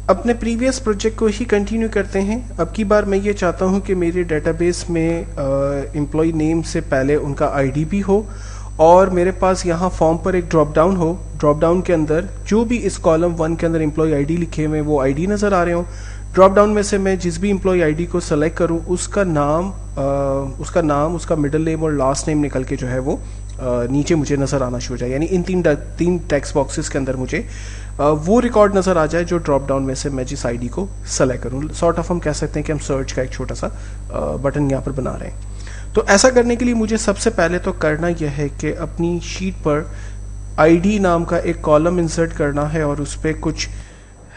अपने previous project को ही continue करते हैं। अब की बार मैं ये चाहता हूँ कि मेरे डेटाबेस में एम्प्लॉय नेम से पहले उनका आईडी भी हो और मेरे पास यहाँ फॉर्म पर एक ड्रॉप डाउन हो। ड्रॉप डाउन के अंदर जो भी इस कॉलम 1 के अंदर एम्प्लॉय आईडी लिखे हुए वो आईडी नज़र आ रहे हो। ड्रॉप डाउन में से मैं जिस भी एम्प्लॉय आईडी को सेलेक्ट करूँ उसका नाम, उसका मिडिल नेम और लास्ट नेम निकल के जो है वो नीचे मुझे नज़र आना शुरू हो जाए। यानी इन तीन टेक्स्ट बॉक्सेस के अंदर मुझे वो रिकॉर्ड नज़र आ जाए जो ड्रॉप डाउन में से मैं जिस आईडी को सेलेक्ट करूँ। सॉर्ट ऑफ हम कह सकते हैं कि हम सर्च का एक छोटा सा बटन यहाँ पर बना रहे हैं। तो ऐसा करने के लिए मुझे सबसे पहले तो करना यह है कि अपनी शीट पर आईडी नाम का एक कॉलम इंसर्ट करना है और उस पर कुछ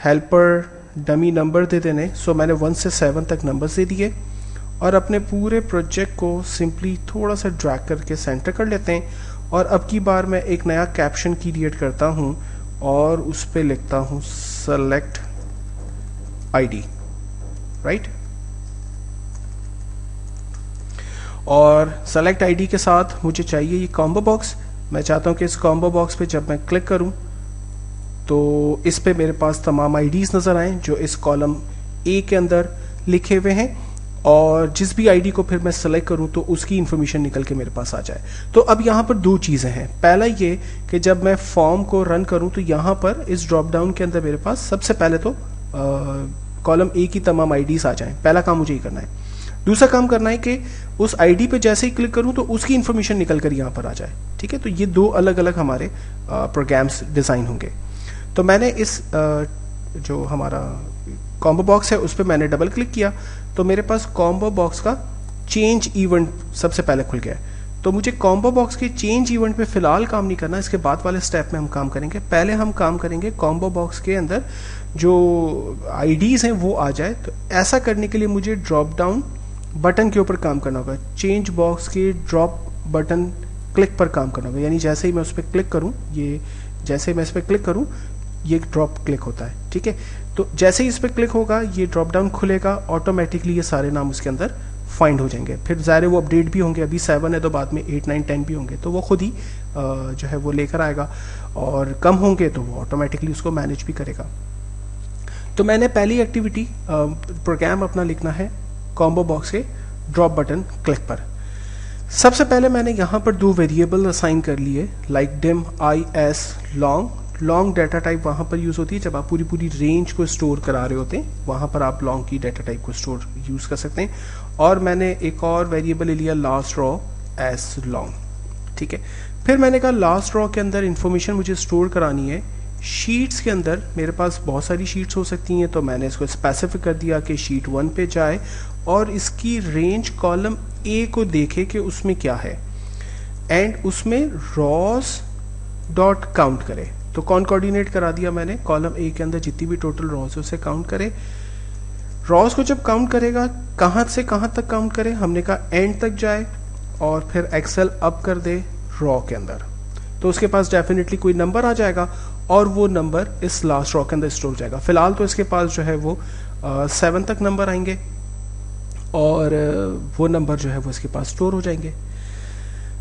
हेल्पर डमी नंबर दे देने। सो मैंने 1 से 7 तक नंबर्स दे दिए और अपने पूरे प्रोजेक्ट को सिंपली थोड़ा सा ड्रैग करके सेंटर कर लेते हैं। और अब की बार मैं एक नया कैप्शन क्रिएट करता हूँ और उस पर लिखता हूँ सेलेक्ट आईडी, राइट। और सेलेक्ट आईडी के साथ मुझे चाहिए ये कॉम्बो बॉक्स। मैं चाहता हूँ कि इस कॉम्बो बॉक्स पे जब मैं क्लिक करूँ तो इस पे मेरे पास तमाम आईडीज नज़र आएँ जो इस कॉलम ए के अंदर लिखे हुए हैं और जिस भी आईडी को फिर मैं सेलेक्ट करूं तो उसकी इन्फॉर्मेशन निकल के मेरे पास आ जाए। तो अब यहाँ पर दो चीज़ें हैं। पहला ये कि जब मैं फॉर्म को रन करूं तो यहाँ पर इस ड्रॉप डाउन के अंदर मेरे पास सबसे पहले तो कॉलम ए की तमाम आईडीज आ जाएं। पहला काम मुझे ये करना है। दूसरा काम करना है कि उस आईडी पे जैसे ही क्लिक करूं तो उसकी इन्फॉर्मेशन निकल कर यहाँ पर आ जाए। ठीक है, तो ये दो अलग अलग हमारे प्रोग्राम्स डिज़ाइन होंगे। तो मैंने इस जो हमारा कॉम्बो बॉक्स है उस पर मैंने डबल क्लिक किया तो मेरे पास कॉम्बो बॉक्स का चेंज इवेंट सबसे पहले खुल गया है। तो मुझे कॉम्बो बॉक्स के चेंज इवेंट पे फिलहाल काम नहीं करना, इसके बाद वाले स्टेप में हम काम करेंगे। पहले हम काम करेंगे कॉम्बो बॉक्स के अंदर जो आईडीज हैं वो आ जाए। तो ऐसा करने के लिए मुझे ड्रॉप डाउन बटन के ऊपर काम करना होगा। चेंज बॉक्स के ड्रॉप बटन क्लिक पर काम करना होगा। यानी जैसे ही मैं उस पर क्लिक करूँ, जैसे ही मैं इस पर क्लिक करूँ ये ड्रॉप क्लिक होता है। ठीक है, तो जैसे ही इस पर क्लिक होगा ये ड्रॉप डाउन खुलेगा, ऑटोमेटिकली ये सारे नाम उसके अंदर फाइंड हो जाएंगे। फिर ज़ाहिर वो अपडेट भी होंगे, अभी 7 है तो बाद में 8, 9, 10 भी होंगे, तो वो खुद ही जो है वो लेकर आएगा और कम होंगे तो वो ऑटोमेटिकली उसको मैनेज भी करेगा। तो मैंने पहली एक्टिविटी प्रोग्राम अपना लिखना है कॉम्बो बॉक्स के ड्रॉप बटन क्लिक पर। सबसे पहले मैंने यहाँ पर दो वेरिएबल असाइन कर लिए, like dim IS long data type वहाँ पर यूज़ होती है जब आप पूरी रेंज को स्टोर करा रहे होते हैं, वहाँ पर आप लॉन्ग की डाटा टाइप को स्टोर यूज़ कर सकते हैं। और मैंने एक और वेरिएबल ले लिया लास्ट रॉ एस लॉन्ग। ठीक है, फिर मैंने कहा लास्ट रॉ के अंदर इंफॉर्मेशन मुझे स्टोर करानी है शीट्स के अंदर। मेरे पास बहुत सारी शीट्स हो सकती हैं, तो मैंने इसको स्पेसिफिक कर दिया कि शीट 1 पे जाए और इसकी रेंज कॉलम ए को देखे कि उसमें क्या है एंड उसमें रॉस डॉट काउंट करे। तो कॉर्डिनेट करा दिया मैंने, कॉलम ए के अंदर जितनी भी टोटल रॉस है उसे काउंट करे। रॉस को जब काउंट करेगा कहाँ से कहाँ तक काउंट करे, हमने कहा एंड तक जाए और फिर एक्सेल अप कर दे रॉ के अंदर, तो उसके पास डेफिनेटली कोई नंबर आ जाएगा और वो नंबर इस लास्ट रॉ के अंदर स्टोर हो जाएगा। फिलहाल तो इसके पास जो है वो 7 तक नंबर आएंगे और वो नंबर जो है वो इसके पास स्टोर हो जाएंगे।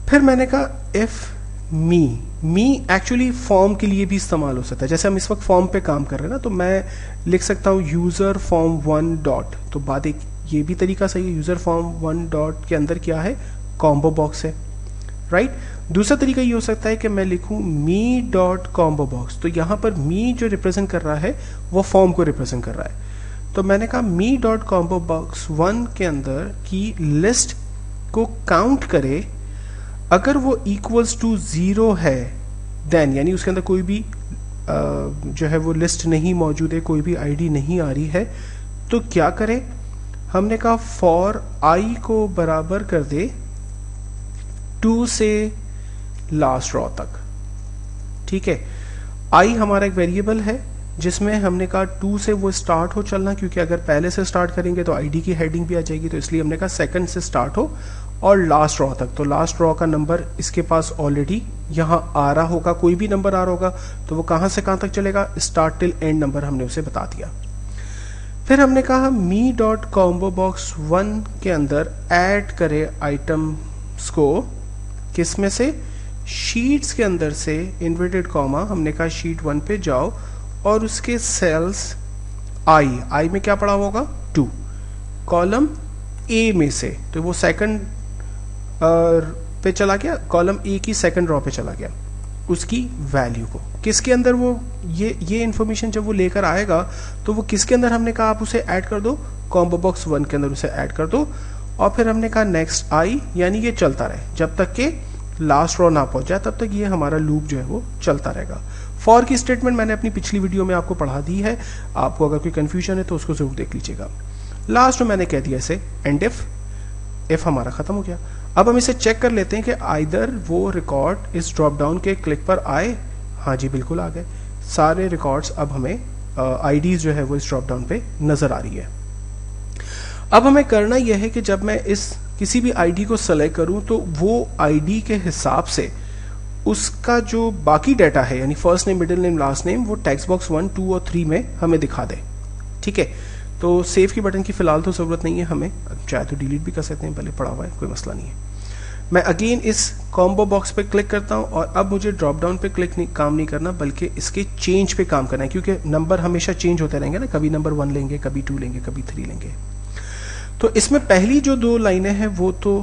फिर मैंने कहा इफ मी एक्चुअली फॉर्म के लिए भी इस्तेमाल हो सकता है। जैसे हम इस वक्त फॉर्म पे काम कर रहे हैं ना, तो मैं लिख सकता हूँ यूज़र फॉर्म 1 डॉट, तो बात एक ये भी तरीका सही है। यूज़र फॉर्म 1 डॉट के अंदर क्या है, कॉम्बो बॉक्स है, राइट। दूसरा तरीका ये हो सकता है कि मैं लिखूँ मी डॉट कॉम्बो बॉक्स, तो यहाँ पर मी जो रिप्रेजेंट कर रहा है वो फॉर्म को रिप्रेजेंट कर रहा है। तो मैंने कहा मी डॉट कॉम्बो बॉक्स 1 के अंदर की लिस्ट को काउंट करे, अगर वो इक्वल्स टू 0 है देन, यानी उसके अंदर कोई भी जो है वो लिस्ट नहीं मौजूद है, कोई भी आईडी नहीं आ रही है, तो क्या करे, हमने कहा फॉर आई को बराबर कर दे 2 से लास्ट रॉ तक। ठीक है, आई हमारा एक वेरिएबल है जिसमें हमने कहा 2 से वो स्टार्ट हो चलना, क्योंकि अगर पहले से स्टार्ट करेंगे तो आईडी की हेडिंग भी आ जाएगी, तो इसलिए हमने कहा सेकंड से स्टार्ट हो और लास्ट रॉ तक। तो लास्ट रॉ का नंबर इसके पास ऑलरेडी यहाँ आ रहा होगा, कोई भी नंबर आ रहा होगा, तो वो कहाँ से कहाँ तक चलेगा, स्टार्ट टिल एंड नंबर हमने उसे बता दिया। फिर हमने कहा मी डॉट कॉम्बो बॉक्स 1 के अंदर ऐड करे आइटम्स को, किस में से, शीट्स के अंदर से, इन्वर्टेड कॉमा, हमने कहा शीट 1 पे जाओ और उसके सेल्स आई में क्या पड़ा होगा 2, कॉलम ए में से, तो वो सेकंड पे चला गया, कॉलम ए की सेकंड रो पे चला गया, उसकी वैल्यू को किसके अंदर वो ये इंफॉर्मेशन जब वो लेकर आएगा तो वो किसके अंदर हमने कहा आप उसे ऐड कर दो, कॉम्बो बॉक्स 1 के अंदर उसे ऐड कर दो, और फिर हमने कहा नेक्स्ट आई, यानी ये चलता रहे जब तक कि लास्ट रो ना पहुंच जाए, तब तक ये हमारा लूप जो है वो चलता रहेगा। फॉर की स्टेटमेंट मैंने अपनी पिछली वीडियो में आपको पढ़ा दी है, आपको अगर कोई कंफ्यूजन है तो उसको जरूर देख लीजिएगा। लास्ट में मैंने कह दिया इसे एंड इफ हमारा खत्म हो गया। अब हम इसे चेक कर लेते हैं कि आइदर वो रिकॉर्ड इस ड्रॉप डाउन के क्लिक पर आए, हाँ जी बिल्कुल आ गए, सारे रिकॉर्ड्स अब हमें आईडीज जो है वो इस ड्रॉप डाउन पे नजर आ रही है। अब हमें करना यह है कि जब मैं इस किसी भी आईडी को सेलेक्ट करूं तो वो आईडी के हिसाब से उसका जो बाकी डाटा है, यानी first name, middle name, last name, वो टेक्स्ट बॉक्स 1, 2 और 3 में हमें दिखा दे। ठीक है, तो सेव की बटन की फिलहाल तो जरूरत नहीं है हमें, चाहे तो डिलीट भी कर सकते हैं, पहले पड़ा हुआ है, कोई मसला नहीं है। मैं अगेन इस कॉम्बो बॉक्स पे क्लिक करता हूं और अब मुझे ड्रॉप डाउन पे काम नहीं करना, बल्कि इसके चेंज पे काम करना है, क्योंकि नंबर हमेशा चेंज होते रहेंगे ना, कभी नंबर 1 लेंगे, कभी 2 लेंगे, कभी 3 लेंगे। तो इसमें पहली जो 2 लाइनें हैं वो तो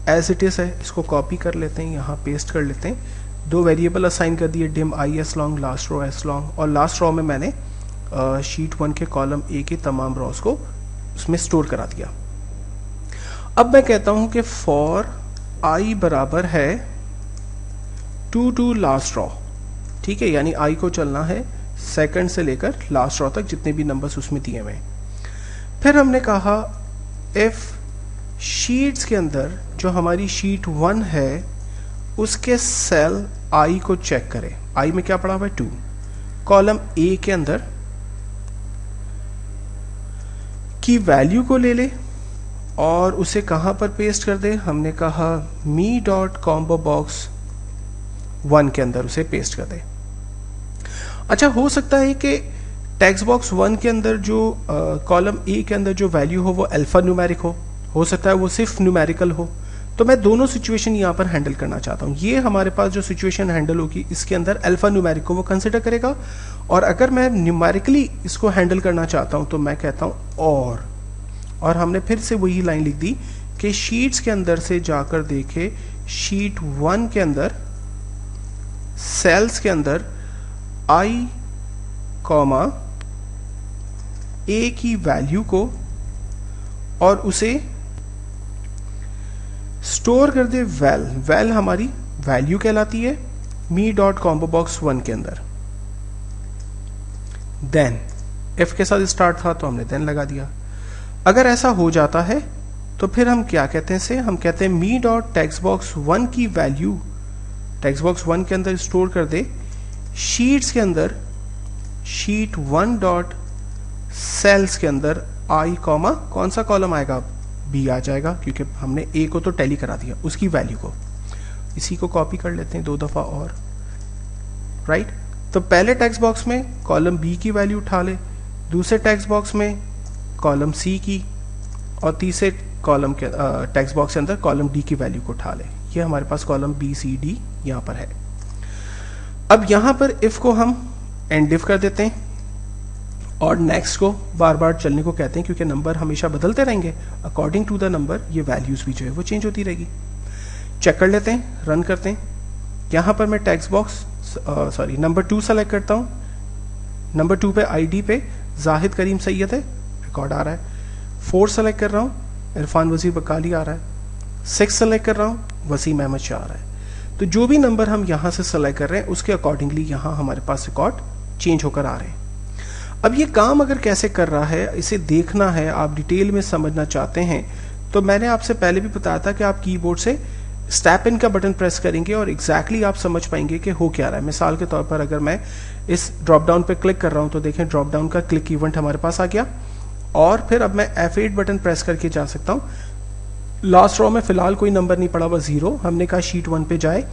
एज इट इज है, इसको कॉपी कर लेते हैं, यहाँ पेस्ट कर लेते हैं। 2 वेरिएबल असाइन कर दिए, dim I as long, last row as long, और लास्ट रो में मैंने शीट 1 के कॉलम ए के तमाम रॉस को उसमें स्टोर करा दिया। अब मैं कहता हूं कि फॉर आई बराबर है 2 to लास्ट रो। ठीक है, यानी आई को चलना है सेकंड से लेकर लास्ट रो तक, जितने भी नंबर्स उसमें दिए हुए। फिर हमने कहा इफ शीट्स के अंदर जो हमारी शीट 1 है उसके सेल आई को चेक करें, आई में क्या पड़ा हुआ है 2, कॉलम ए के अंदर की वैल्यू को ले ले और उसे कहां पर पेस्ट कर दे, हमने कहा मी डॉट कॉम्बो बॉक्स 1 के अंदर उसे पेस्ट कर दे। अच्छा, हो सकता है कि टेक्स्ट बॉक्स 1 के अंदर जो कॉलम ए के अंदर जो वैल्यू हो वो अल्फा न्यूमेरिक हो सकता है वो सिर्फ न्यूमेरिकल हो, तो मैं दोनों सिचुएशन यहाँ पर हैंडल करना चाहता हूँ। ये हमारे पास जो सिचुएशन हैंडल होगी इसके अंदर अल्फा न्यूमेरिक को वो कंसिडर करेगा, और अगर मैं न्यूमेरिकली इसको हैंडल करना चाहता हूँ तो मैं कहता हूँ और हमने फिर से वही लाइन लिख दी कि शीट्स के अंदर से जाकर देखे शीट 1 के अंदर सेल्स के अंदर आई कॉमा ए की वैल्यू को और उसे स्टोर कर दे वेल हमारी वैल्यू कहलाती है मी डॉट कॉम्बो बॉक्स 1 के अंदर। देन एफ के साथ स्टार्ट था तो हमने देन लगा दिया। अगर ऐसा हो जाता है तो फिर हम क्या कहते हैं, हम कहते हैं मी डॉट टेक्स्ट बॉक्स 1 की वैल्यू टेक्स्ट बॉक्स 1 के अंदर स्टोर कर दे शीट्स के अंदर शीट 1 डॉट सेल्स के अंदर आई कॉमा कौन सा कॉलम आएगा, बी आ जाएगा, क्योंकि हमने ए को तो टैली करा दिया, उसकी वैल्यू को। इसी को कॉपी कर लेते हैं 2 दफा और, राइट। तो पहले टेक्स्ट बॉक्स में कॉलम बी की वैल्यू उठा ले, दूसरे टेक्स्ट बॉक्स में कॉलम सी की, और तीसरे कॉलम के टेक्स्ट बॉक्स के अंदर कॉलम डी की वैल्यू को उठा ले। ये हमारे पास कॉलम बी सी डी यहाँ पर है। अब यहाँ पर इफ को हम एंड इफ कर देते हैं और नेक्स्ट को बार बार चलने को कहते हैं, क्योंकि नंबर हमेशा बदलते रहेंगे, अकॉर्डिंग टू द नंबर ये वैल्यूज भी जो है वो चेंज होती रहेगी। चेक कर लेते हैं, रन करते हैं। यहाँ पर मैं टेक्स्ट बॉक्स नंबर 2 सेलेक्ट करता हूँ। नंबर 2 पे आईडी पे जाहिद करीम सैयद है, रिकॉर्ड आ रहा है। 4 सेलेक्ट कर रहा हूँ, इरफान वजीर बकाली आ रहा है। 6 सेलेक्ट कर रहा हूँ, वसीम अहमद शाह आ रहा है। तो जो भी नंबर हम यहाँ से सेलेक्ट कर रहे हैं उसके अकॉर्डिंगली यहाँ हमारे पास रिकॉर्ड चेंज होकर आ रहे हैं। अब ये काम अगर कैसे कर रहा है इसे देखना है, आप डिटेल में समझना चाहते हैं तो मैंने आपसे पहले भी बताया था कि आप कीबोर्ड से स्टेप इन का बटन प्रेस करेंगे और एग्जैक्टली आप समझ पाएंगे कि हो क्या रहा है। मिसाल के तौर पर अगर मैं इस ड्रॉप डाउन पर क्लिक कर रहा हूं तो देखें ड्रॉप डाउन का क्लिक इवेंट हमारे पास आ गया, और फिर अब मैं F8 बटन प्रेस करके जा सकता हूं। लास्ट रो में फिलहाल कोई नंबर नहीं पड़ा हुआ 0, हमने कहा शीट 1 पे जाए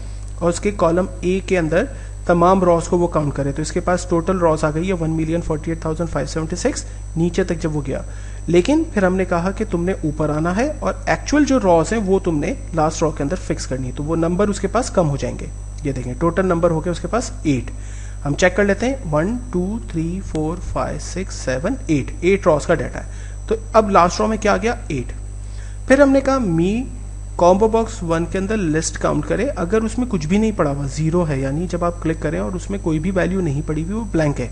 और उसके कॉलम ए के अंदर तमाम रॉस को वो काउंट करे, तो इसके पास टोटल रॉस आ गई है 1,48,576 नीचे तक जब वो गया। लेकिन फिर हमने कहा कि तुमने ऊपर आना है और एक्चुअल जो रॉस हैं वो तुमने लास्ट रॉ के अंदर फिक्स करनी है, तो वो नंबर उसके पास कम हो जाएंगे। ये देखें टोटल नंबर हो गया उसके पास 8, हम चेक कर लेते हैं 1 2 3 4 5 6 7 8 रॉस का डाटा है। तो अब लास्ट रो में क्या आ गया 8। फिर हमने कहा मी कॉम्बो बॉक्स 1 के अंदर लिस्ट काउंट करें, अगर उसमें कुछ भी नहीं पड़ा हुआ, जीरो है, यानी जब आप क्लिक करें और उसमें कोई भी वैल्यू नहीं पड़ी हुई, वो ब्लैंक है,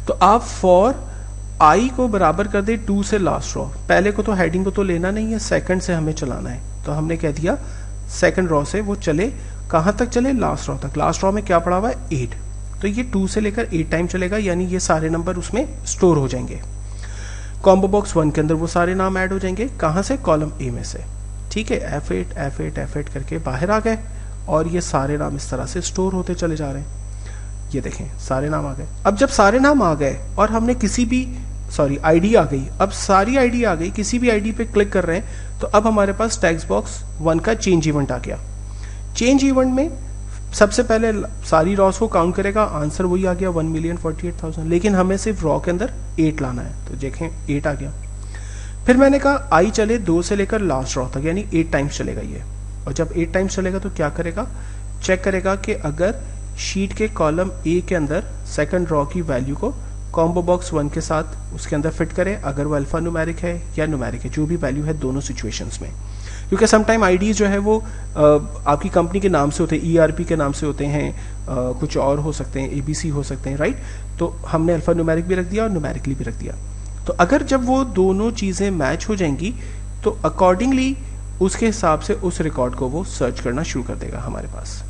तो आप फॉर आई को बराबर कर दे 2 से लास्ट रो। पहले को तो हेडिंग को तो लेना नहीं है, सेकंड से हमें चलाना है, तो हमने कह दिया सेकंड रो से वो चले, कहां तक चले, लास्ट रो तक। लास्ट रो में क्या पड़ा हुआ है 8, तो ये 2 से लेकर 8 टाइम चलेगा, यानी ये सारे नंबर उसमें स्टोर हो जाएंगे। कॉम्बो बॉक्स 1 के अंदर वो सारे नाम ऐड हो जाएंगे, कहां से, कॉलम ए में से, ठीक है। F8 F8 F8 करके बाहर आ गए और ये सारे नाम इस तरह से स्टोर होते चले जा रहे हैं। ये देखें सारे नाम आ गए। अब जब सारे नाम आ गए और हमने किसी भी आईडी आ गई, अब सारी आईडी आ गई, किसी भी आईडी पे क्लिक कर रहे हैं, तो अब हमारे पास टेक्स्ट बॉक्स 1 का चेंज इवेंट आ गया। चेंज इवेंट में सबसे पहले सारी रॉस को काउंट करेगा, आंसर वही आ गया 1,48,000, लेकिन हमें सिर्फ रॉ के अंदर 8 लाना है, तो देखें 8 आ गया। फिर मैंने कहा आई चले 2 से लेकर लास्ट रॉ तक, यानी 8 टाइम्स चलेगा ये, और जब 8 टाइम्स चलेगा तो क्या करेगा, चेक करेगा कि अगर शीट के कॉलम ए के अंदर सेकंड रॉ की वैल्यू को कॉम्बो बॉक्स 1 के साथ उसके अंदर फिट करे, अगर वो अल्फा न्यूमेरिक है या न्यूमेरिक है, जो भी वैल्यू है दोनों सिचुएशंस में। क्योंकि समटाइम आईडीज जो है वो आपकी कंपनी के नाम से होते हैं, ईआरपी के नाम से होते हैं, कुछ और हो सकते हैं, एबीसी हो सकते हैं, राइट। तो हमने अल्फा न्यूमेरिक भी रख दिया और न्यूमेरिकली भी रख दिया। तो अगर जब वो दोनों चीज़ें मैच हो जाएंगी तो अकॉर्डिंगली उसके हिसाब से उस रिकॉर्ड को वो सर्च करना शुरू कर देगा हमारे पास।